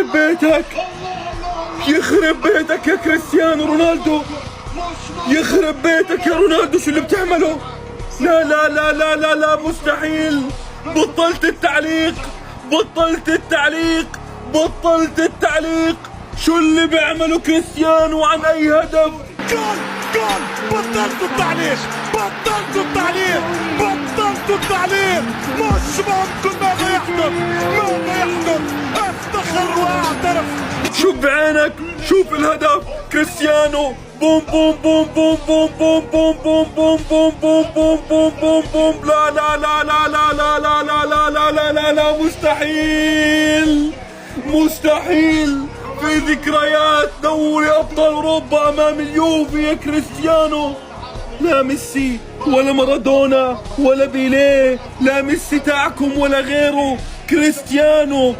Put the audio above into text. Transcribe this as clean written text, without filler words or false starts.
يخرب بيتك، يخرب بيتك يا كريستيانو رونالدو، يخرب بيتك يا رونالدو. شو اللي بتعمله؟ لا لا لا لا لا لا، مستحيل. بطلت التعليق، بطلت التعليق، بطلت التعليق. شو اللي بيعمله كريستيانو؟ عن اي هدف؟ جول جول. بطلت التعليق، بطلت التعليق، بطلت التعليق. مش ممكن. ماذا يحدث؟ ماذا يحدث؟ افتخر واعترف. شوف بعينك، شوف الهدف. كريستيانو بوم بوم بوم بوم بوم بوم بوم بوم بوم بوم بوم بوم بوم بوم بوم. لا لا لا لا لا لا لا لا لا لا لا لا لا، مستحيل، مستحيل. في ذكريات دوري ابطال اوروبا امام اليوفي يا كريستيانو. لا ميسي ولا مارادونا ولا بيليه، لا ميسي تاعكم ولا غيره. كريستيانو.